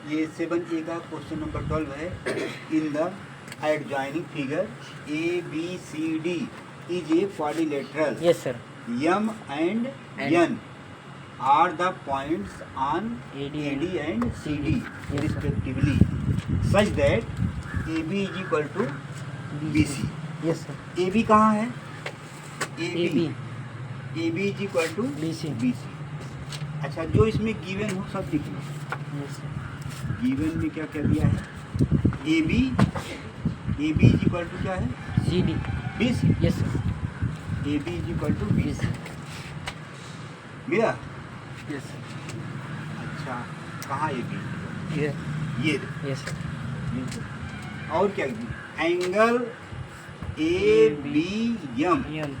ये 7A का question number 12 है। In the adjoining figure ABCD is a quadrilateral. Yes sir. M and N are the points on AD and CD respectively, such that AB is equal to BC। Yes sir. AB कहाँ है? AB AB is equal to BC। अच्छा, जो इसमें given हो सब लिख लो। Yes sir. Given में क्या क्या दिया है? AB इज इक्वल टू क्या है? CD। BC। Yes sir. AB is equal to BC मिला? Yes sir. अच्छा, कहाँ AB? ये ये यस सर। और क्या? Angle ABM N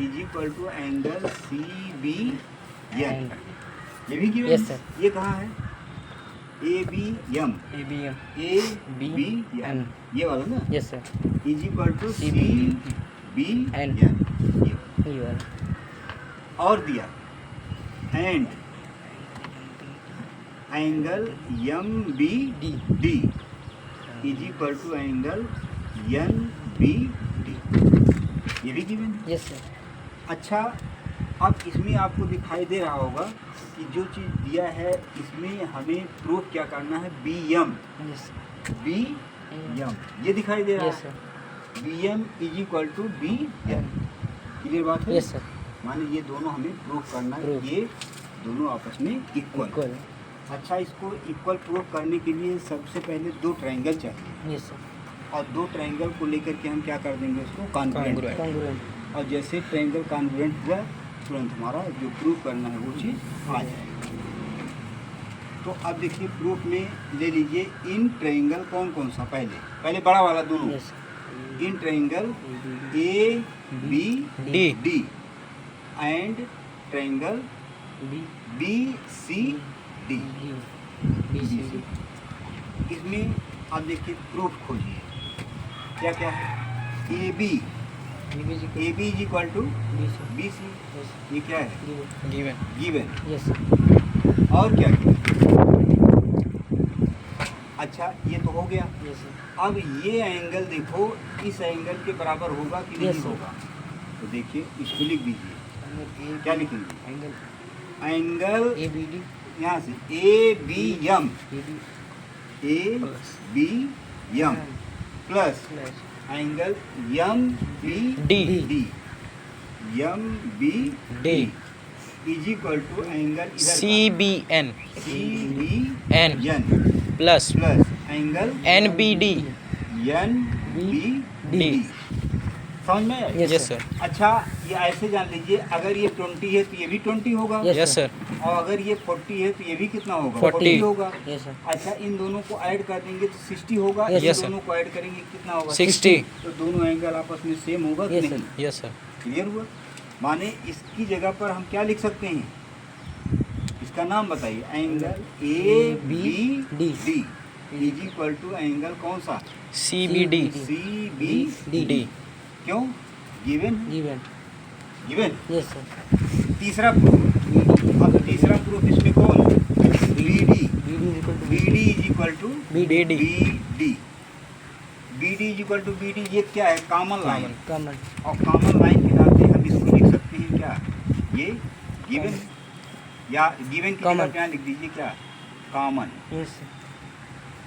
is equal to angle CBN। And ये भी गिवन? Yes, sir। ये कहाँ है? ABM ABM ये वाला ना? Yes sir. Is equal to CBN। CBN। ये वाला और दिया and angle MBD is equal to angle NBD। ये भी गिवन है। Yes sir. अच्छा, अब इसमें आपको दिखाई दे रहा होगा कि जो चीज़ दिया है इसमें हमें प्रूफ क्या करना है? BM यस ये दिखाई दे रहा यस है। Sir. BM is equal to BN। Clear बात है? Yes sir. माने ये दोनों हमें प्रूफ करना है, Proof। ये दोनों आपस में इक्वल। इक्वल अच्छा, इसको इक्वल प्रूफ करने के लिए सबसे पहले दो ट्रायंगल चाहिए, यस सर। और दो ट्रायंगल को लेकर के हम क्या कर देंगे? उसको कॉन्ग्रुएंट। कॉन्ग्रुएंट और जैसे ट्रायंगल कॉन्ग्रुएंट हुआ तुरंत हमारा जो प्रूफ करना है वो चीज़ आ जाएगी। तो अब देखिए प्रूफ में ले लीजिए इन ट्रायंगल कौन कौन सा? पहले बड़ा वाला दोनों। Yes in triangle ABD and triangle BCD। इसमें अब देखिए प्रूफ खोजिए क्या क्या है? AB is equal to BC। ये क्या है? गिवन। यस और क्या है? अच्छा, ये तो हो गया। यस अब ये एंगल देखो, इस एंगल के बराबर होगा कि नहीं Yes, sir। होगा? तो देखिए इसको लिख दीजिए। क्या लिखेंगे? एंगल एंगल ABD यहाँ से ABM plus angle MBD is equal to angle CBN plus plus angle NBD NBD। समझ में आया? Yes, yes sir। सर। अच्छा, ये ऐसे जान लीजिए, अगर ये 20 है तो ये भी 20 होगा। Yes, yes sir. और अगर ये 40 है तो ये भी कितना होगा? 40 होगा। Yes sir. अच्छा, इन दोनों को ऐड कर देंगे तो 60 होगा। Yes, इन sir। दोनों को ऐड करेंगे कितना होगा? 60। तो दोनों एंगल आपस में सेम होगा कि Yes, नहीं? sir। Yes sir. क्लियर हुआ? माने इसकी जगह पर हम क्या लिख सकते हैं? इसका नाम बताइए। Angle ABD is equal to angle कौन सा? CBD CBD। क्यों? Given given yes sir. तीसरा प्रूफ। अब तीसरा प्रूफ इसमें कौन? BD is equal to BD is equal to BD। ये क्या है? Common line. कॉमन और कॉमन लाइन के नाते हम इसको लिख सकते हैं क्या? ये गिवन, या गिवन की जगह Common। क्या लिख दीजिए? क्या? कॉमन। Yes sir.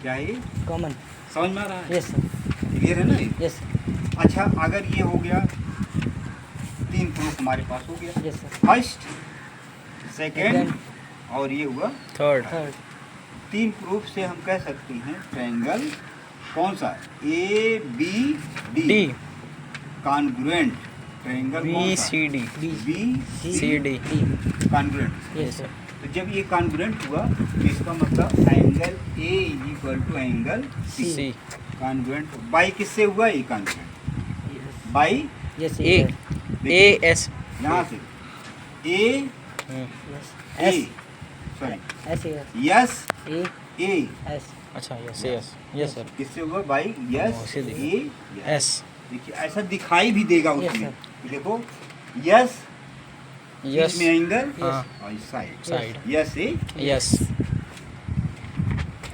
क्या है? कॉमन समझ में आ रहा है? Yes sir. क्लियर है ना ये? यस अच्छा, अगर ये हो गया, तीन प्रूफ हमारे पास हो गया। Yes sir. फर्स्ट, सेकेंड और ये हुआ थर्ड थर्ड तीन प्रूफ से हम कह सकते हैं ट्रायंगल कौन सा? ABD D congruent. ट्रायंगल कौन सा? BCD BCD congruent. Yes sir. तो जब ये कॉन्ग्रुएंट हुआ तो इसका मतलब angle A is equal to angle C। C congruent by किससे हुआ? ये congruent by yes A AS यहाँ से A yes A S sorry ऐसे यस ए A एस अच्छा यस यस यस सर। किससे हुआ? बाई यस ऐसे देखो। A S देखिए ऐसा दिखाई भी देगा Yes, उसमें। sir। देखो यस यस इसमें एंगल हाँ और इस side side yes A yes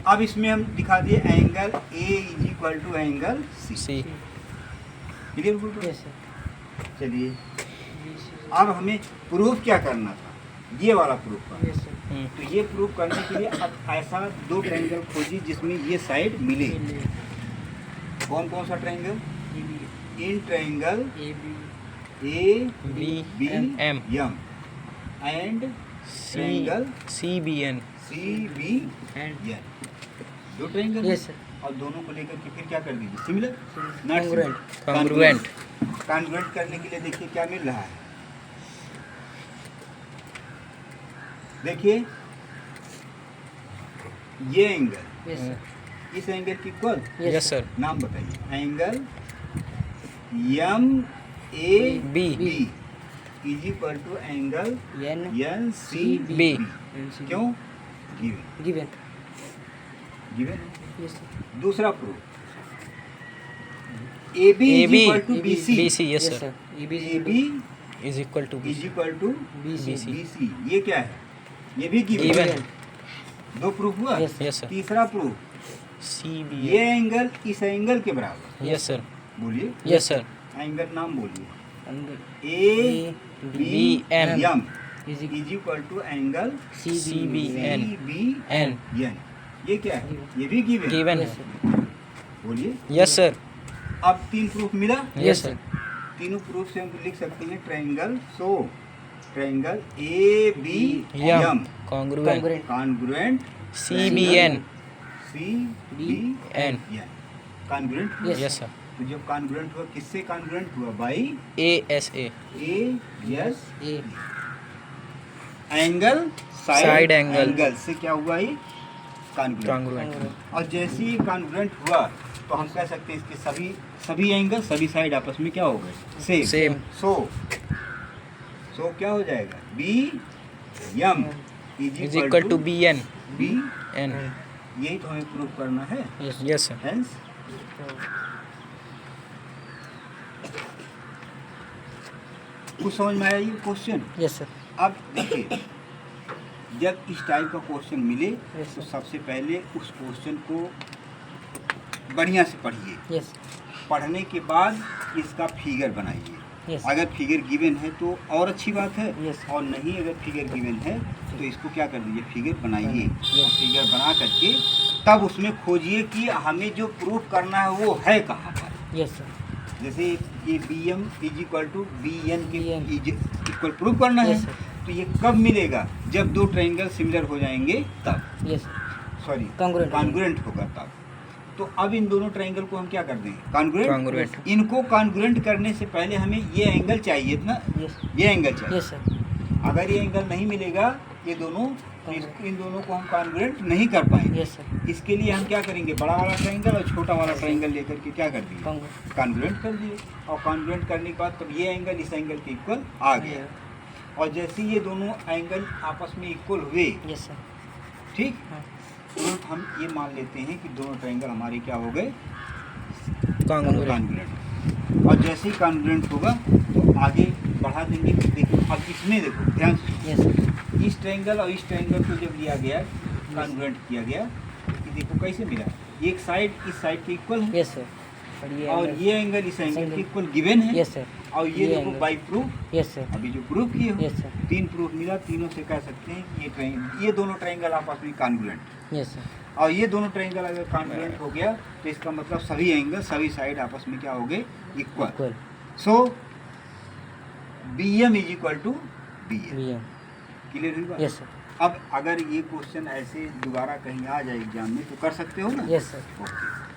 अब इसमें हम दिखा दिए angle A is equal to angle C. C. Clear बोल रहे यस सर। चलिए अब हमें प्रूफ क्या करना था, ये वाला प्रूफ करना। Yes sir. तो ये प्रूफ करने के लिए अब ऐसा दो ट्रायंगल खोजिए जिसमें ये साइड मिले। कौन कौन सा triangle? In triangle A B A B B M M and C triangle C B N. C B and N, दो ट्रायंगल। Yes sir. और दोनों को लेकर के फिर क्या कर दीजिए, सिमिलर Congruent. Congruent. कॉन्ग्रुएंट करने के लिए देखिए क्या मिल रहा है। देखिए ये एंगल यस सर। इस एंगल की इक्वल, यस सर। नाम बताइए। Angle M A B B is equal to angle N N C B. क्यों? Given given. Given. Yes sir. दूसरा proof A B is AB equal to B C. BC, yes sir. A B A B is equal to is equal to BC. B C. ये क्या है? ये भी given. Given. दो proof हुआ। Yes. Yes sir. तीसरा proof C B ये angle इस एंगल के बराबर। Yes sir. बोलिए यस सर। एंगल नाम बोलिए। Angle A B B M. M is is equal to angle CBN. B N. N. ये क्या है? ये भी गिवन। गिवन यस है। सर। बोलिए। Yes sir. अब तीन प्रूफ मिला। Yes sir. तीनों प्रूफ से हम लिख सकते हैं triangle. So triangle A B M M congruent Congruent. Congruent C B N C B N. N congruent. Yes. Yes sir. तो जब कॉन्ग्रुएंट हुआ किससे कॉन्ग्रुएंट हुआ? By A S A A S A angle Side angle. Angle से क्या हुआ? ये congruent. Congruent. और जैसे ही कॉन्ग्रुएंट हुआ तो हम कह सकते हैं इसके सभी एंगल सभी साइड आपस में क्या हो गए? सेम। सेम। सो क्या हो जाएगा? B M is equal to B N B N. यही तो हमें प्रूफ करना है। Yes sir. हेंस कुछ समझ में आया ये क्वेश्चन? Yes sir. अब देखिए जब इस टाइप का क्वेश्चन मिले Yes, तो sir. सबसे पहले उस क्वेश्चन को बढ़िया से पढ़िए। यस पढ़ने के बाद इसका फिगर बनाइए। यस अगर फिगर गिवन है तो और अच्छी बात है। Yes. और नहीं अगर फिगर गिवन है तो इसको क्या कर दीजिए, फिगर बनाइए। Yes. और फिगर बना करके तब उसमें खोजिए कि हमें जो प्रूफ करना है वो है कहाँ पर। Yes sir. जैसे ये B M is equal to B N के BN. इक्वल प्रूफ करना है। Yes, sir. तो ये कब मिलेगा? जब दो ट्रायंगल सिमिलर हो जाएंगे तब। Yes sorry Congruent. कॉन्ग्रुएंट होगा तब। तो अब इन दोनों ट्रायंगल को हम क्या कर देंगे? कॉन्ग्रुएंट। कॉन्ग्रुएंट। इनको कॉन्ग्रुएंट करने से पहले हमें ये एंगल चाहिए ना, यस ये एंगल चाहिए। Yes sir. अगर ये एंगल नहीं मिलेगा ये दोनों तो इन दोनों को हम कॉन्ग्रुएंट नहीं कर पाएंगे। Yes sir. इसके लिए हम क्या करेंगे? बड़ा वाला ट्रायंगल और छोटा वाला ट्रायंगल लेकर के क्या कर दिए? कॉन्ग्रुएंट कर दिए। और कॉन्ग्रुएंट करने के बाद तब ये एंगल इस एंगल के इक्वल आ गया। और जैसे ये दोनों एंगल आपस में इक्वल हुए, यस सर। ठीक, हाँ। तो हम ये मान लेते हैं कि दोनों ट्रायंगल हमारे क्या हो गए? कॉन्ग्रुएंट। कॉन्ग्रुएंट। और जैसे ही कॉन्ग्रुएंट होगा तो आगे बढ़ा देंगे। देखो अब इसमें देखो ध्यान से, यस सर। इस ट्रायंगल और इस ट्रायंगल को जब लिया गया कॉन्ग्रुएंट किया गया कि देखो कैसे मिला। एक साइड इस साइड के इक्वल है यस सर। और ये एंगल इस एंगल के इक्वल गिवन है। Yes sir. और ये ये देखो angle. By proof yes sir. अभी जो प्रूफ किए हो, यस सर। तीन प्रूफ मिला। तीनों से कह सकते हैं कि ये दोनों ट्रायंगल आपस में कॉन्ग्रुएंट। Yes sir. और ये दोनों ट्रायंगल अगर कॉन्ग्रुएंट हो गया तो इसका मतलब सभी एंगल सभी साइड आपस में क्या हो गए? Equal. Equal. So B M is equal to B M. V M. Clear हुई बात? Yes sir. अब अगर ये क्वेश्चन ऐसे दोबारा कहीं आ जाए एग्जाम में तो कर सकते हो ना? Yes sir. ओके।